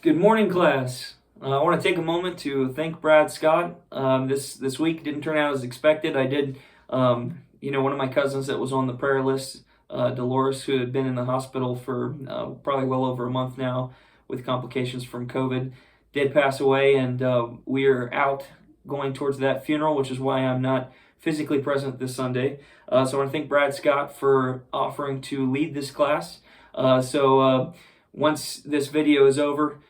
Good morning, class. I want to take a moment to thank Brad Scott. This week didn't turn out as expected. I did, one of my cousins that was on the prayer list, Dolores, who had been in the hospital for probably well over a month now with complications from COVID, did pass away, and we are out going towards that funeral, which is why I'm not physically present this Sunday. So I want to thank Brad Scott for offering to lead this class. Once this video is over,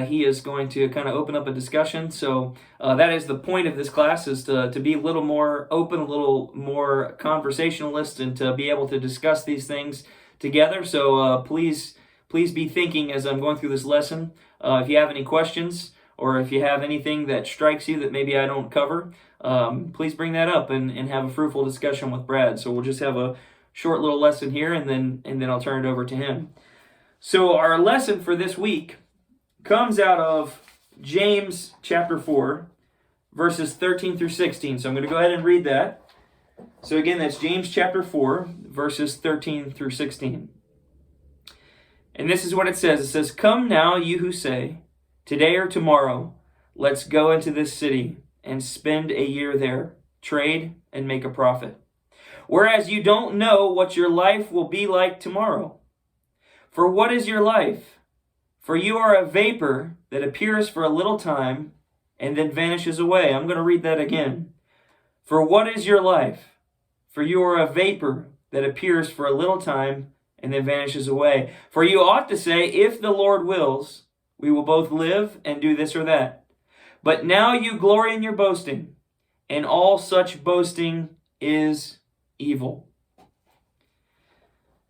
he is going to kind of open up a discussion. So that is the point of this class, is to be a little more open, a little more conversationalist, and to be able to discuss these things together. So please be thinking as I'm going through this lesson. If you have any questions, or if you have anything that strikes you that maybe I don't cover, please bring that up and have a fruitful discussion with Brad. So we'll just have a short little lesson here, and then I'll turn it over to him. So our lesson for this week comes out of James chapter 4, verses 13 through 16. So I'm going to go ahead and read that. So again, that's James chapter 4, verses 13 through 16. And this is what it says. It says, "Come now, you who say, 'Today or tomorrow, let's go into this city and spend a year there, trade and make a profit. Whereas you don't know what your life will be like tomorrow. For what is your life? For you are a vapor that appears for a little time and then vanishes away.'" I'm going to read that again. "For what is your life? For you are a vapor that appears for a little time and then vanishes away. For you ought to say, 'If the Lord wills, we will both live and do this or that.' But now you glory in your boasting, and all such boasting is evil."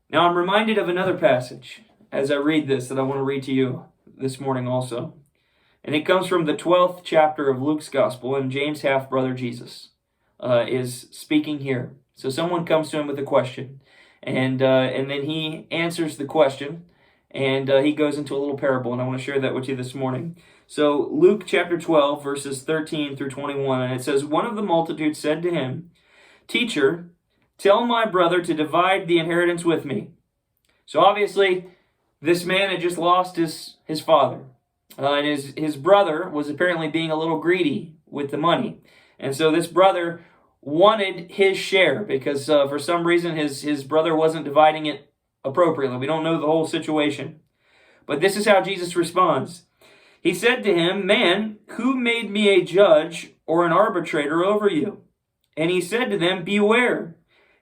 Now I'm reminded of another passage as I read this that I want to read to you this morning also. And it comes from the 12th chapter of Luke's Gospel, and James' half-brother Jesus is speaking here. So someone comes to him with a question, and then he answers the question, and he goes into a little parable, and I want to share that with you this morning. So Luke chapter 12, verses 13 through 21, and it says, "One of the multitude said to him, 'Teacher, tell my brother to divide the inheritance with me.'" So obviously, this man had just lost his father. And his brother was apparently being a little greedy with the money. And so this brother wanted his share because for some reason his brother wasn't dividing it appropriately. We don't know the whole situation. But this is how Jesus responds. He said to him, "Man, who made me a judge or an arbitrator over you?" And he said to them, "Beware,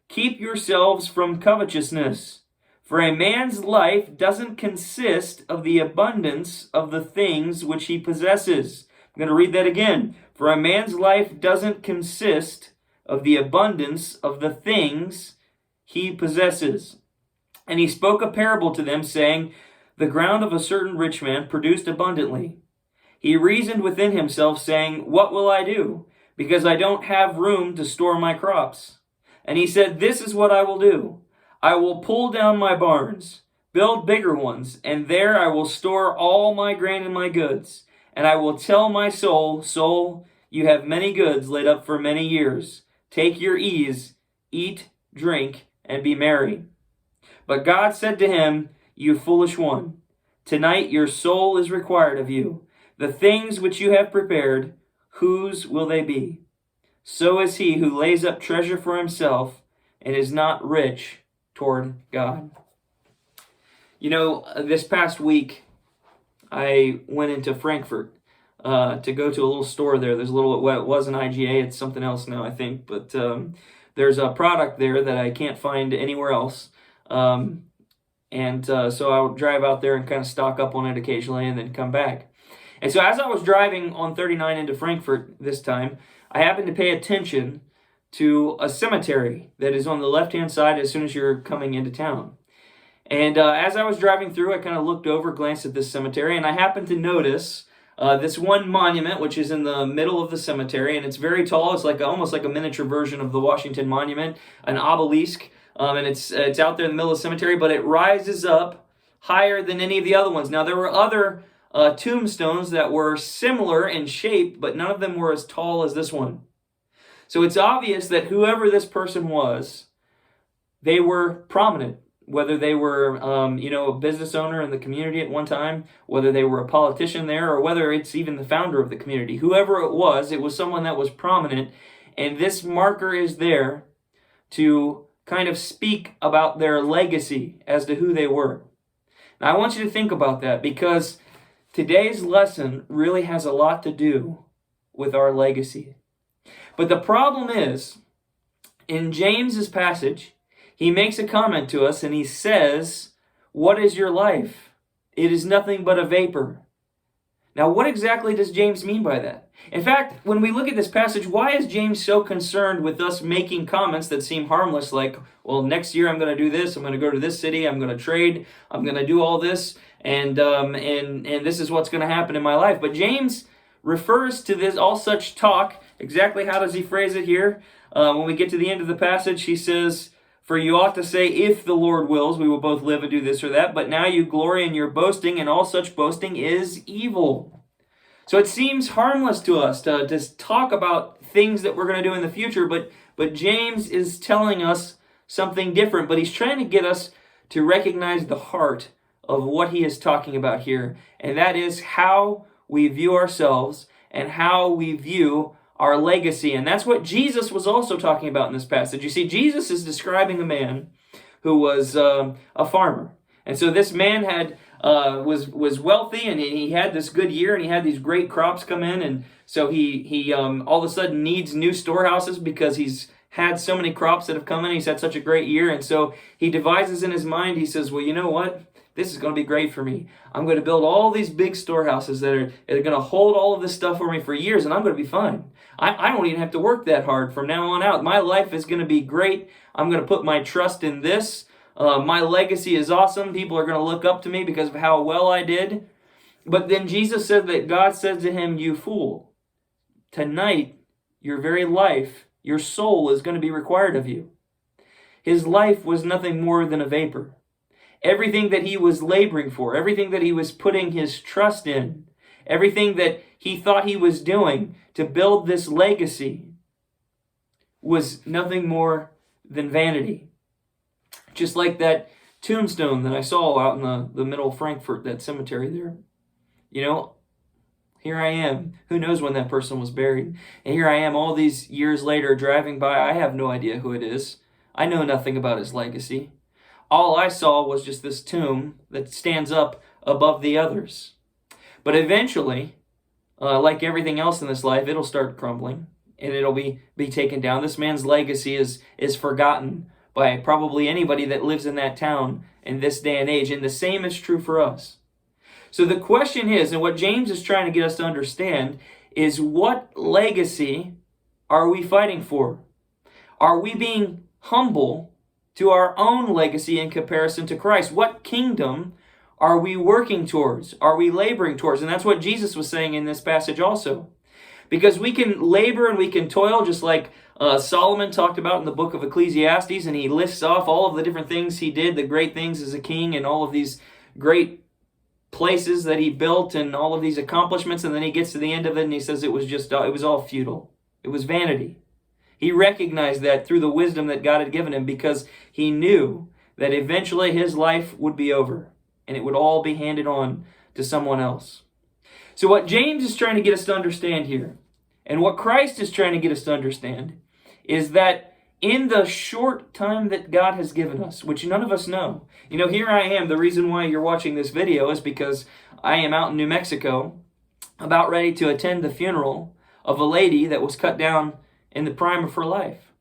keep yourselves from covetousness. For a man's life doesn't consist of the abundance of the things which he possesses." I'm going to read that again. "For a man's life doesn't consist of the abundance of the things he possesses." And he spoke a parable to them, saying, "The ground of a certain rich man produced abundantly. He reasoned within himself, saying, 'What will I do? Because I don't have room to store my crops.' And he said, 'This is what I will do. I will pull down my barns, build bigger ones, and there I will store all my grain and my goods. And I will tell my soul, 'Soul, you have many goods laid up for many years. Take your ease, eat, drink, and be merry.' But God said to him, 'You foolish one, tonight your soul is required of you. The things which you have prepared, whose will they be? So is he who lays up treasure for himself and is not rich toward God.'" You know, this past week, I went into Frankfurt to go to a little store there. There's a little, well, it was an IGA, it's something else now, I think, but there's a product there that I can't find anywhere else. So I'll drive out there and kind of stock up on it occasionally and then come back. And so as I was driving on 39 into Frankfurt this time, I happened to pay attention to a cemetery that is on the left-hand side as soon as you're coming into town. And as I was driving through, I kind of looked over, glanced at this cemetery, and I happened to notice this one monument, which is in the middle of the cemetery, and it's very tall. It's like almost like a miniature version of the Washington Monument, an obelisk, and it's out there in the middle of the cemetery, but it rises up higher than any of the other ones. Now, there were other tombstones that were similar in shape, but none of them were as tall as this one. So it's obvious that whoever this person was, they were prominent. whether they were, a business owner in the community at one time, whether they were a politician there, or whether it's even the founder of the community. Whoever it was someone that was prominent, and this marker is there to kind of speak about their legacy as to who they were. Now, I want you to think about that, because today's lesson really has a lot to do with our legacy. But the problem is, in James's passage, he makes a comment to us and he says, "What is your life? It is nothing but a vapor." Now, what exactly does James mean by that? In fact, when we look at this passage, why is James so concerned with us making comments that seem harmless, like, well, next year I'm going to do this, I'm going to go to this city, I'm going to trade, I'm going to do all this, and this is what's going to happen in my life. But James refers to this, all such talk. Exactly how does he phrase it here? When we get to the end of the passage, he says, "For you ought to say, if the Lord wills, we will both live and do this or that. But now you glory in your boasting, and all such boasting is evil." So it seems harmless to us to just talk about things that we're going to do in the future, but James is telling us something different. But he's trying to get us to recognize the heart of what he is talking about here. And that is how we view ourselves and how we view our legacy. And that's what Jesus was also talking about in this passage. You see, Jesus is describing a man who was a farmer. And so this man was wealthy, and he had this good year, and he had these great crops come in. And so he all of a sudden needs new storehouses because he's had so many crops that have come in. He's had such a great year. And so he devises in his mind, he says, well, you know what? This is going to be great for me. I'm going to build all these big storehouses that are going to hold all of this stuff for me for years, and I'm going to be fine. I don't even have to work that hard from now on out. My life is going to be great. I'm going to put my trust in this. My legacy is awesome. People are going to look up to me because of how well I did. But then Jesus said that God said to him, "You fool, tonight your very life, your soul is going to be required of you." His life was nothing more than a vapor. Everything that he was laboring for, everything that he was putting his trust in, everything that he thought he was doing to build this legacy was nothing more than vanity. Just like that tombstone that I saw out in the middle of Frankfurt, that cemetery there. You know, here I am. Who knows when that person was buried? And here I am all these years later driving by. I have no idea who it is. I know nothing about his legacy. All I saw was just this tomb that stands up above the others. But eventually, like everything else in this life, it'll start crumbling and it'll be taken down. This man's legacy is forgotten by probably anybody that lives in that town in this day and age. And the same is true for us. So the question is, and what James is trying to get us to understand, is what legacy are we fighting for? Are we being humble to our own legacy in comparison to Christ? What kingdom are we working towards? Are we laboring towards? And that's what Jesus was saying in this passage also. Because we can labor and we can toil, just like Solomon talked about in the book of Ecclesiastes, and he lists off all of the different things he did, the great things as a king, and all of these great places that he built, and all of these accomplishments, and then he gets to the end of it and he says it was all futile. It was vanity. He recognized that through the wisdom that God had given him, because he knew that eventually his life would be over and it would all be handed on to someone else. So what James is trying to get us to understand here, and what Christ is trying to get us to understand, is that in the short time that God has given us, which none of us know. You know, here I am. The reason why you're watching this video is because I am out in New Mexico about ready to attend the funeral of a lady that was cut down in the prime of her life.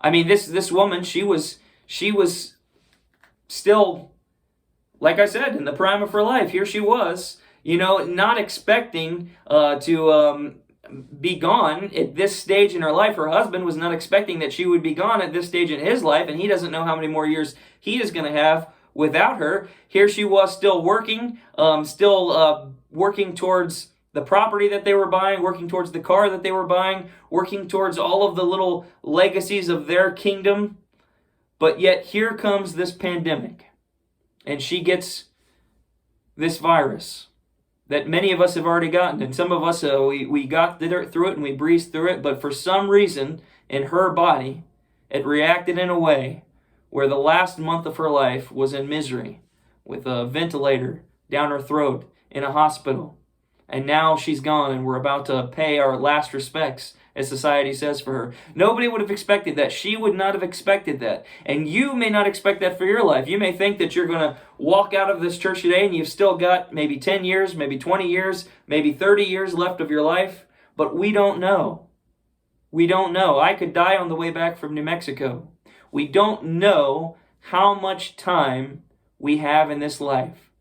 I mean, this woman, she was still, like I said, in the prime of her life. Here she was, you know, not expecting to be gone at this stage in her life. Her husband was not expecting that she would be gone at this stage in his life, and he doesn't know how many more years he is going to have without her. Here she was still working, working towards the property that they were buying, working towards the car that they were buying, working towards all of the little legacies of their kingdom. But yet here comes this pandemic, and she gets this virus that many of us have already gotten. And some of us, we got through it and we breezed through it, but for some reason in her body, it reacted in a way where the last month of her life was in misery with a ventilator down her throat in a hospital. And now she's gone, and we're about to pay our last respects, as society says, for her. Nobody would have expected that. She would not have expected that. And you may not expect that for your life. You may think that you're going to walk out of this church today and you've still got maybe 10 years, maybe 20 years, maybe 30 years left of your life. But we don't know. We don't know. I could die on the way back from New Mexico. We don't know how much time we have in this life.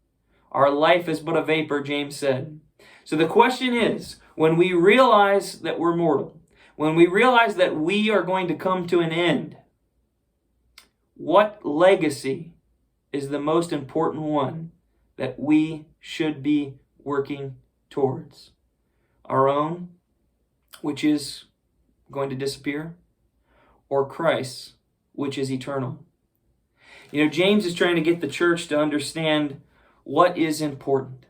Our life is but a vapor, James said. So the question is, when we realize that we're mortal, when we realize that we are going to come to an end, what legacy is the most important one that we should be working towards? Our own, which is going to disappear, or Christ's, which is eternal? You know, James is trying to get the church to understand what is important.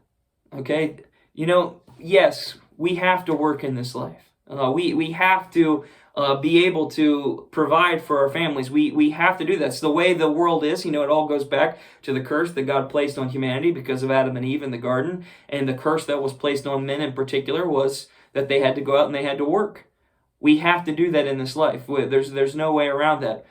Okay? You know, yes, we have to work in this life. We have to be able to provide for our families. We have to do that. It's the way the world is. You know, it all goes back to the curse that God placed on humanity because of Adam and Eve in the garden. And the curse that was placed on men in particular was that they had to go out and they had to work. We have to do that in this life. There's no way around that.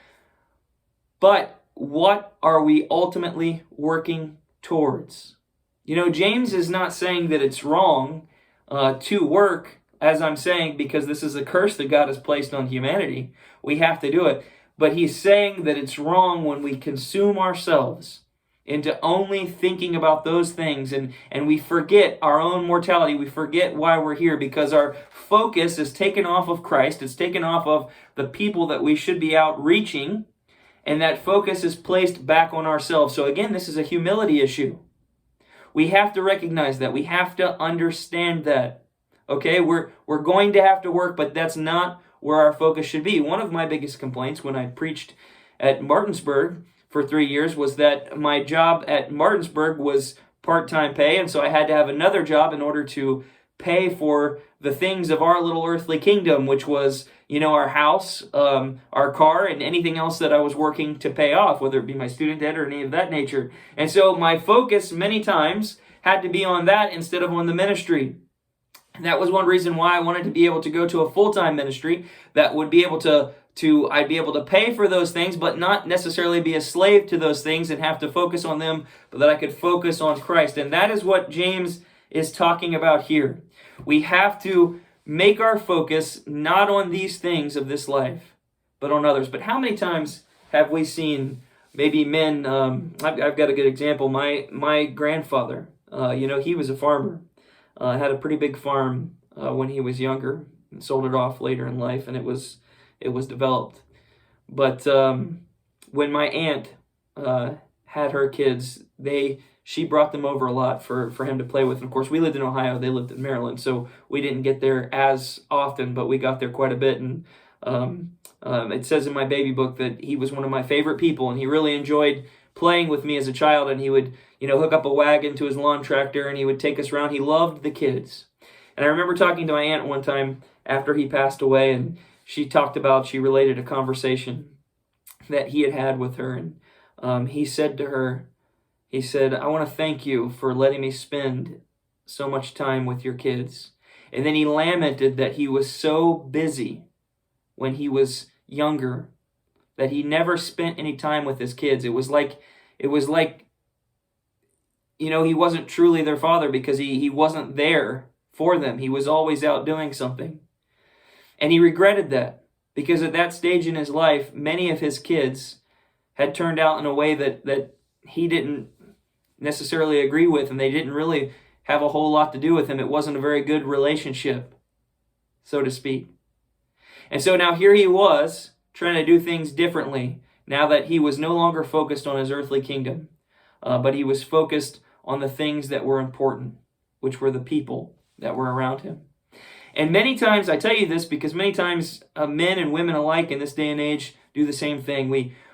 But what are we ultimately working towards? You know, James is not saying that it's wrong to work, as I'm saying, because this is a curse that God has placed on humanity. We have to do it. But he's saying that it's wrong when we consume ourselves into only thinking about those things and we forget our own mortality. We forget why we're here because our focus is taken off of Christ. It's taken off of the people that we should be out reaching, and that focus is placed back on ourselves. So again, this is a humility issue. We have to recognize that. We have to understand that. Okay, we're going to have to work, but that's not where our focus should be. One of my biggest complaints when I preached at Martinsburg for 3 years was that my job at Martinsburg was part-time pay, and so I had to have another job in order to pay for the things of our little earthly kingdom, which was, you know, our house, our car, and anything else that I was working to pay off, whether it be my student debt or any of that nature. And so my focus many times had to be on that instead of on the ministry. And that was one reason why I wanted to be able to go to a full-time ministry that would be able I'd be able to pay for those things, but not necessarily be a slave to those things and have to focus on them, but that I could focus on Christ. And that is what James is talking about here. We have to make our focus not on these things of this life, but on others. But how many times have we seen maybe men, I've got a good example. My grandfather, he was a farmer, had a pretty big farm when he was younger, and sold it off later in life, and it was developed. But when my aunt had her kids, she brought them over a lot for him to play with. And of course, we lived in Ohio, they lived in Maryland, so we didn't get there as often, but we got there quite a bit. And it says in my baby book that he was one of my favorite people, and he really enjoyed playing with me as a child, and he would, hook up a wagon to his lawn tractor, and he would take us around. He loved the kids. And I remember talking to my aunt one time after he passed away, and she related a conversation that he had had with her, and he said to her, I want to thank you for letting me spend so much time with your kids. And then he lamented that he was so busy when he was younger that he never spent any time with his kids. It was like, he wasn't truly their father because he wasn't there for them. He was always out doing something. And he regretted that because at that stage in his life, many of his kids had turned out in a way that he didn't necessarily agree with, and they didn't really have a whole lot to do with him. It wasn't a very good relationship, so to speak. And so now here he was trying to do things differently now that he was no longer focused on his earthly kingdom, but he was focused on the things that were important, which were the people that were around him. And many times, I tell you this because many times men and women alike in this day and age do the same thing.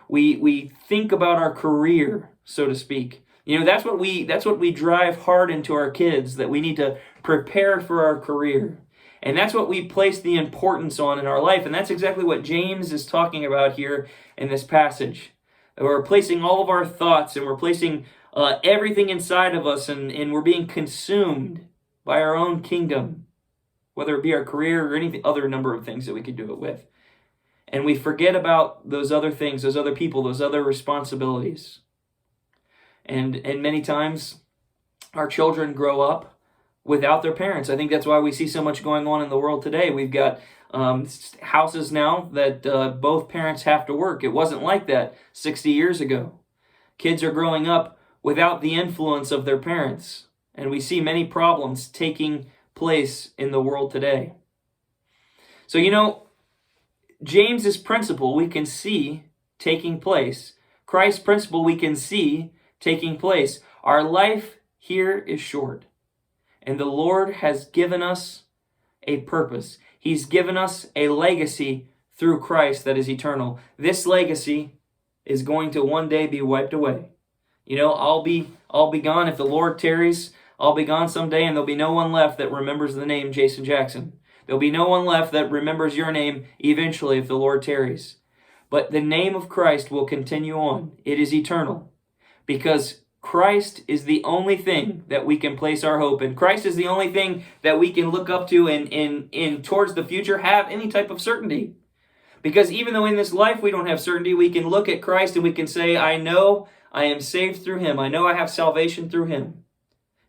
We think about our career, so to speak. That's what we drive hard into our kids, that we need to prepare for our career. And that's what we place the importance on in our life. And that's exactly what James is talking about here in this passage. We're placing all of our thoughts, and we're placing everything inside of us, and we're being consumed by our own kingdom, whether it be our career or any other number of things that we could do it with. And we forget about those other things, those other people, those other responsibilities. And many times our children grow up without their parents. I think that's why we see so much going on in the world today. We've got houses now that both parents have to work. It wasn't like that 60 years ago. Kids are growing up without the influence of their parents. And we see many problems taking place in the world today. So, James's principle we can see taking place. Christ's principle we can see taking place. Our life here is short, and the Lord has given us a purpose. He's given us a legacy through Christ that is eternal. This legacy is going to one day be wiped away. I'll be gone if the Lord tarries. I'll be gone someday, and there'll be no one left that remembers the name Jason Jackson. There'll be no one left that remembers your name eventually if the Lord tarries. But the name of Christ will continue on. It is eternal, because Christ is the only thing that we can place our hope in. Christ is the only thing that we can look up to and towards the future have any type of certainty. Because even though in this life we don't have certainty, we can look at Christ and we can say, I know I am saved through Him. I know I have salvation through Him.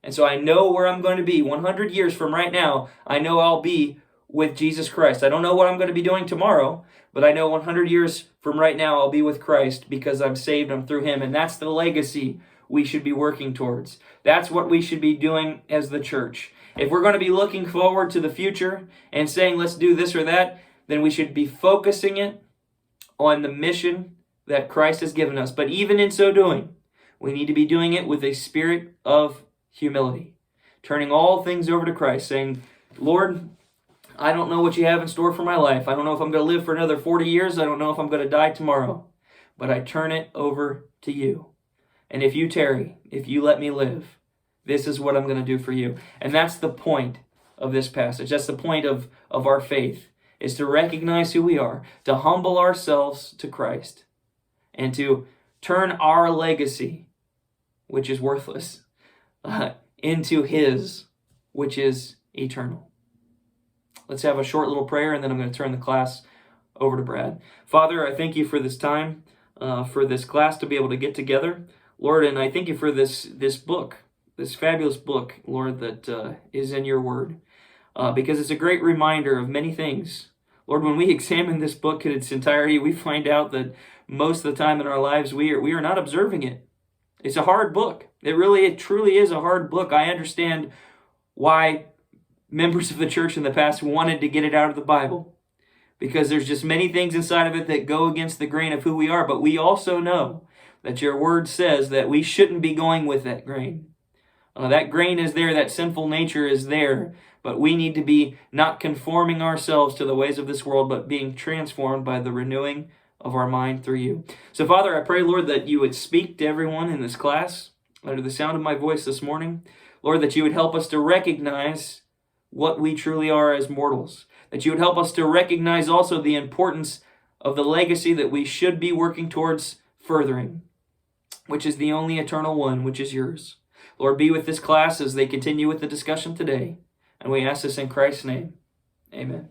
And so I know where I'm going to be 100 years from right now. I know I'll be with Jesus Christ. I don't know what I'm going to be doing tomorrow, but I know 100 years from right now I'll be with Christ because I'm saved, I'm through Him. And that's the legacy we should be working towards. That's what we should be doing as the church. If we're going to be looking forward to the future and saying, let's do this or that, then we should be focusing it on the mission that Christ has given us. But even in so doing, we need to be doing it with a spirit of humility, turning all things over to Christ, saying, Lord, I don't know what you have in store for my life. I don't know if I'm going to live for another 40 years. I don't know if I'm going to die tomorrow. But I turn it over to you. And if you tarry, if you let me live, this is what I'm going to do for you. And that's the point of this passage. That's the point of our faith, is to recognize who we are, to humble ourselves to Christ, and to turn our legacy, which is worthless, into His, which is eternal. Let's have a short little prayer, and then I'm going to turn the class over to Brad. Father, I thank you for this time, for this class to be able to get together, Lord, and I thank you for this book, this fabulous book, Lord, that is in your word, because it's a great reminder of many things. Lord, when we examine this book in its entirety, we find out that most of the time in our lives we are not observing it. It's a hard book. It truly is a hard book. I understand why members of the church in the past wanted to get it out of the Bible, because there's just many things inside of it that go against the grain of who we are. But we also know that your word says that we shouldn't be going with that grain. That grain is there, that sinful nature is there, but we need to be not conforming ourselves to the ways of this world, but being transformed by the renewing of our mind through you. So, Father, I pray, Lord, that you would speak to everyone in this class under the sound of my voice this morning. Lord, that you would help us to recognize what we truly are as mortals. That you would help us to recognize also the importance of the legacy that we should be working towards furthering, which is the only eternal one, which is yours. Lord, be with this class as they continue with the discussion today. And we ask this in Christ's name. Amen.